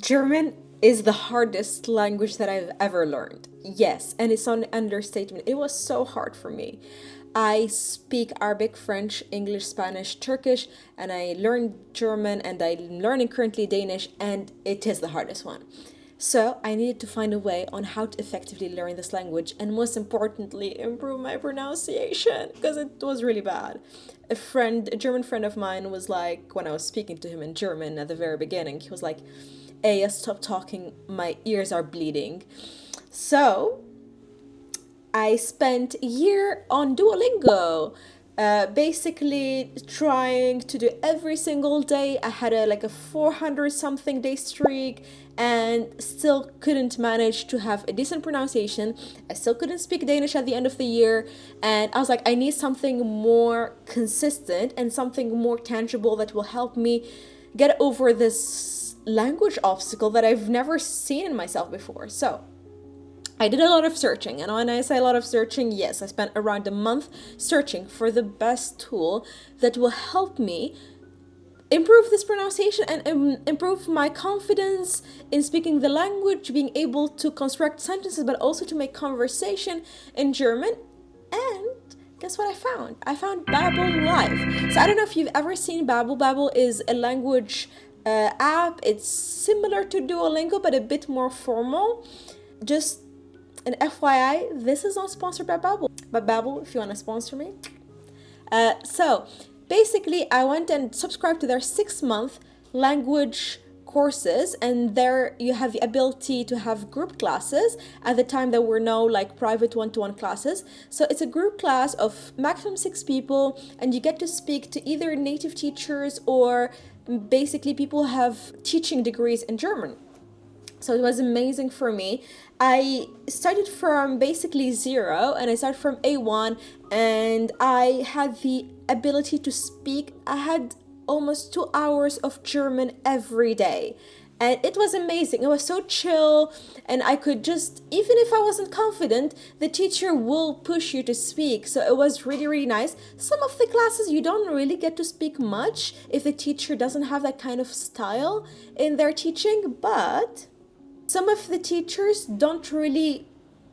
German is the hardest language that I've ever learned. Yes, and it's an understatement. It was so hard for me. I speak Arabic, French, English, Spanish, Turkish, and I learned German and I'm learning currently Danish, and it is the hardest one. So I needed to find a way on how to effectively learn this language and most importantly improve my pronunciation because it was really bad. A German friend of mine was like, when I was speaking to him in German at the very beginning, he was like, "Hey, stop talking, my ears are bleeding." So I spent a year on Duolingo, basically trying to do every single day. I had a 400 something day streak and still couldn't manage to have a decent pronunciation. I still couldn't speak Danish at the end of the year. And I was like, I need something more consistent and something more tangible that will help me get over this language obstacle that I've never seen in myself before. So I did a lot of searching, and when I say a lot of searching, yes, I spent around a month searching for the best tool that will help me improve this pronunciation and improve my confidence in speaking the language, being able to construct sentences, but also to make conversation in German. And guess what I found? I found Babble Live. So I don't know if you've ever seen Babble. Babble is a language app. It's similar to Duolingo, but a bit more formal. Just an FYI, this is not sponsored by Babble. But Babble, if you want to sponsor me. So basically, I went and subscribed to their 6-month language courses, and there you have the ability to have group classes. At the time, there were no like private one-to-one classes. So it's a group class of maximum 6 people, and you get to speak to either native teachers or basically people who have teaching degrees in German. So it was amazing for me. I started from basically zero and I started from A1 and I had the ability to speak. I had almost 2 hours of German every day. And it was amazing. It was so chill. And I could just, even if I wasn't confident, the teacher will push you to speak. So it was really, really nice. Some of the classes you don't really get to speak much if the teacher doesn't have that kind of style in their teaching. But some of the teachers don't really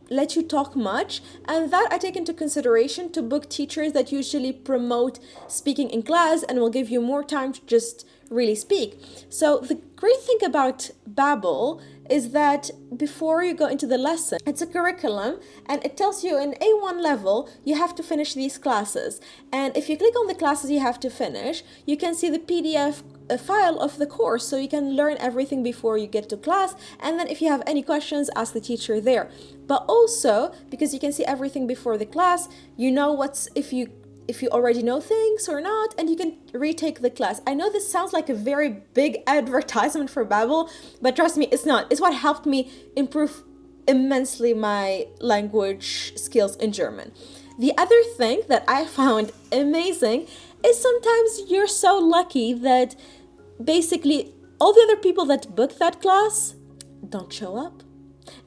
let you talk much, and that I take into consideration to book teachers that usually promote speaking in class and will give you more time to just really speak. So the great thing about Babel is that before you go into the lesson, it's a curriculum and it tells you in A1 level you have to finish these classes, and if you click on the classes you have to finish, you can see the PDF a file of the course, so you can learn everything before you get to class, and then if you have any questions, ask the teacher there. But also because you can see everything before the class, you know what's if you already know things or not, and you can retake the class. I know this sounds like a very big advertisement for Babbel, but trust me, it's not. It's what helped me improve immensely my language skills in German. The other thing that I found amazing is sometimes you're so lucky that basically all the other people that booked that class don't show up,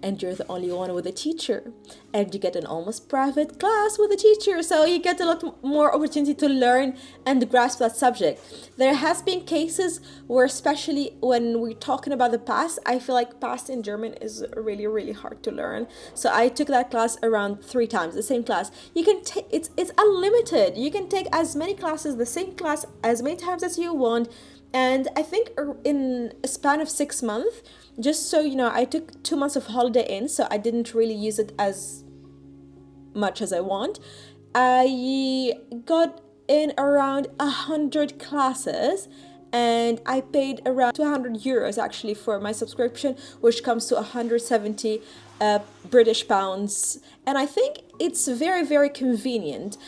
and you're the only one with a teacher, and you get an almost private class with a teacher, so you get a lot more opportunity to learn and grasp that subject. There has been cases where, especially when we're talking about the past, I feel like past in German is really, really hard to learn. So I took that class around 3 times, the same class. You can take it's unlimited. You can take as many classes, the same class, as many times as you want. And I think in a span of 6 months, just so you know, I took 2 months of holiday in, so I didn't really use it as much as I want. I got in around 100 classes, and I paid around 200 euros actually for my subscription, which comes to 170 British pounds. And I think it's very, very convenient.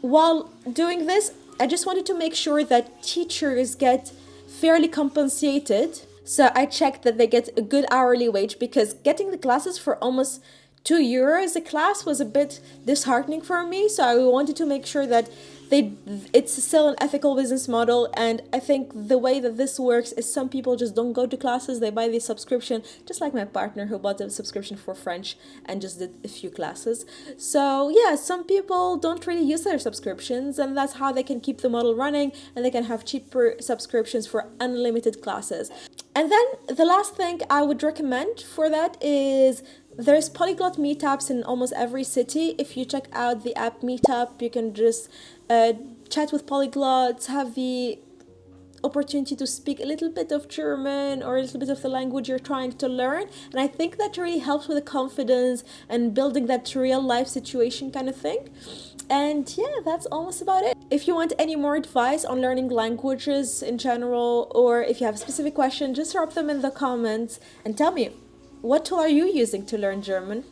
While doing this, I just wanted to make sure that teachers get fairly compensated. So I checked that they get a good hourly wage, because getting the classes for almost 2 euros a class was a bit disheartening for me. So I wanted to make sure that it's still an ethical business model. And I think the way that this works is some people just don't go to classes, they buy the subscription, just like my partner who bought a subscription for French and just did a few classes. So yeah, some people don't really use their subscriptions, and that's how they can keep the model running, and they can have cheaper subscriptions for unlimited classes. And then the last thing I would recommend for that is there's polyglot meetups in almost every city. If you check out the app Meetup, you can just uh, chat with polyglots, have the opportunity to speak a little bit of German or a little bit of the language you're trying to learn. And I think that really helps with the confidence and building that real life situation kind of thing. And yeah, that's almost about it. If you want any more advice on learning languages in general, or if you have a specific question, just drop them in the comments and tell me, what tool are you using to learn German?